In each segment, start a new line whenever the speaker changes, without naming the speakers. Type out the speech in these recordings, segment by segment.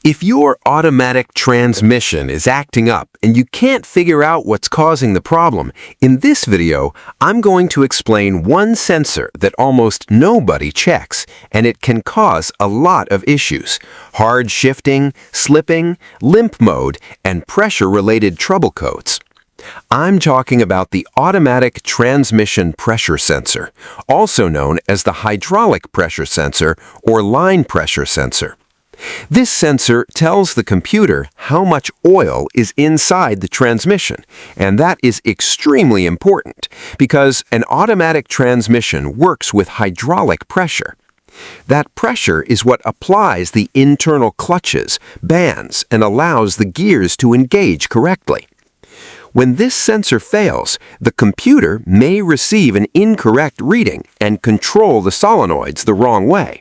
If your automatic transmission is acting up and you can't figure out what's causing the problem, in this video, I'm going to explain one sensor that almost nobody checks, and it can cause a lot of issues: hard shifting, slipping, limp mode, and pressure-related trouble codes. I'm talking about the automatic transmission pressure sensor, also known as the hydraulic pressure sensor or line pressure sensor. This sensor tells the computer how much oil is inside the transmission, and that is extremely important because an automatic transmission works with hydraulic pressure. That pressure is what applies the internal clutches, bands, and allows the gears to engage correctly. When this sensor fails, the computer may receive an incorrect reading and control the solenoids the wrong way.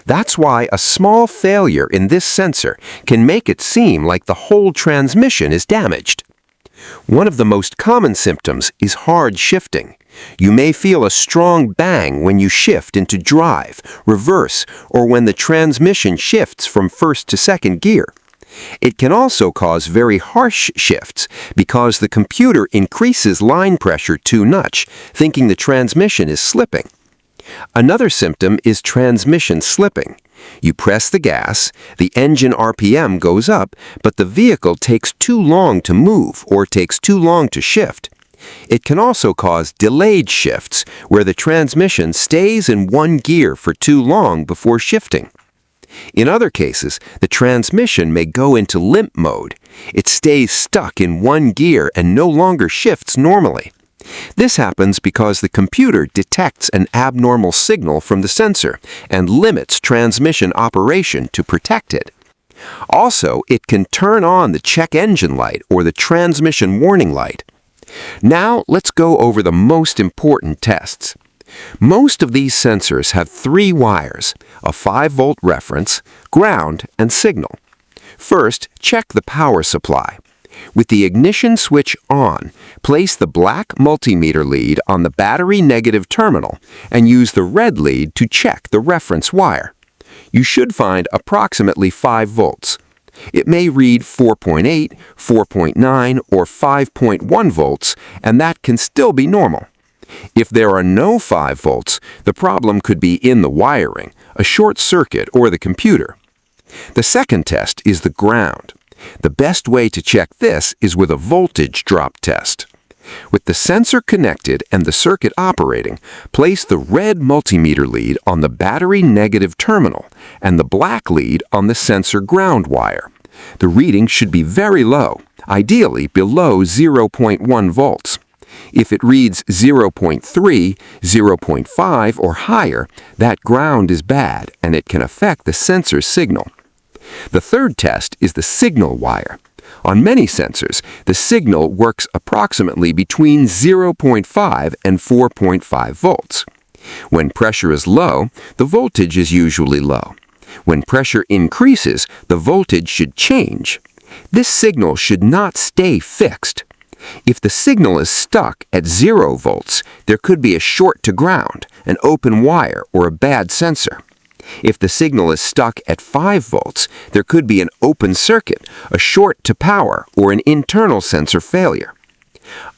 That's why a small failure in this sensor can make it seem like the whole transmission is damaged. One of the most common symptoms is hard shifting. You may feel a strong bang when you shift into drive, reverse, or when the transmission shifts from first to second gear. It can also cause very harsh shifts because the computer increases line pressure too much, thinking the transmission is slipping. Another symptom is transmission slipping. You press the gas, the engine RPM goes up, but the vehicle takes too long to move or takes too long to shift. It can also cause delayed shifts, where the transmission stays in one gear for too long before shifting. In other cases, the transmission may go into limp mode. It stays stuck in one gear and no longer shifts normally. This happens because the computer detects an abnormal signal from the sensor and limits transmission operation to protect it. Also, it can turn on the check engine light or the transmission warning light. Now, let's go over the most important tests. Most of these sensors have 3 wires: a 5-volt reference, ground, and signal. First, check the power supply. With the ignition switch on, place the black multimeter lead on the battery negative terminal and use the red lead to check the reference wire. You should find approximately 5 volts. It may read 4.8, 4.9, or 5.1 volts, and that can still be normal. If there are no 5 volts, the problem could be in the wiring, a short circuit, or the computer. The second test is the ground. The best way to check this is with a voltage drop test. With the sensor connected and the circuit operating, place the red multimeter lead on the battery negative terminal and the black lead on the sensor ground wire. The reading should be very low, ideally below 0.1 volts. If it reads 0.3, 0.5, or higher, that ground is bad and it can affect the sensor's signal. The third test is the signal wire. On many sensors, the signal works approximately between 0.5 and 4.5 volts. When pressure is low, the voltage is usually low. When pressure increases, the voltage should change. This signal should not stay fixed. If the signal is stuck at 0 volts, there could be a short to ground, an open wire, or a bad sensor. If the signal is stuck at 5 volts, there could be an open circuit, a short to power, or an internal sensor failure.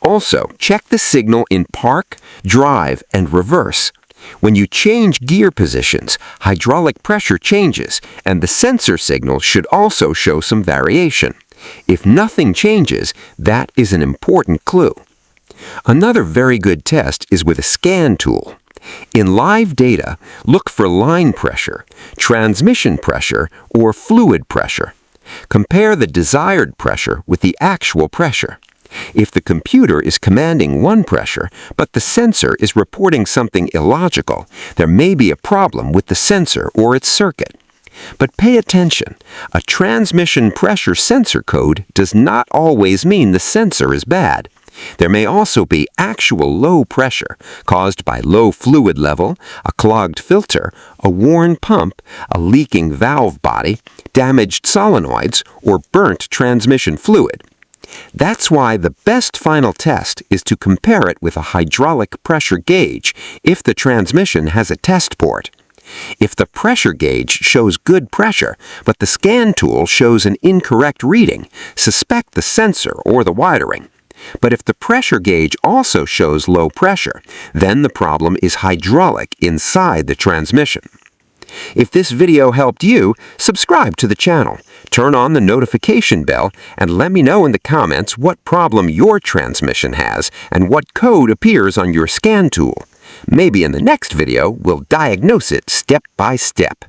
Also, check the signal in park, drive, and reverse. When you change gear positions, hydraulic pressure changes, and the sensor signal should also show some variation. If nothing changes, that is an important clue. Another very good test is with a scan tool. In live data, look for line pressure, transmission pressure, or fluid pressure. Compare the desired pressure with the actual pressure. If the computer is commanding one pressure, but the sensor is reporting something illogical, there may be a problem with the sensor or its circuit. But pay attention. A transmission pressure sensor code does not always mean the sensor is bad. There may also be actual low pressure caused by low fluid level, a clogged filter, a worn pump, a leaking valve body, damaged solenoids, or burnt transmission fluid. That's why the best final test is to compare it with a hydraulic pressure gauge if the transmission has a test port. If the pressure gauge shows good pressure, but the scan tool shows an incorrect reading, suspect the sensor or the wiring. But if the pressure gauge also shows low pressure, then the problem is hydraulic inside the transmission. If this video helped you, subscribe to the channel, turn on the notification bell, and let me know in the comments what problem your transmission has and what code appears on your scan tool. Maybe in the next video, we'll diagnose it step by step.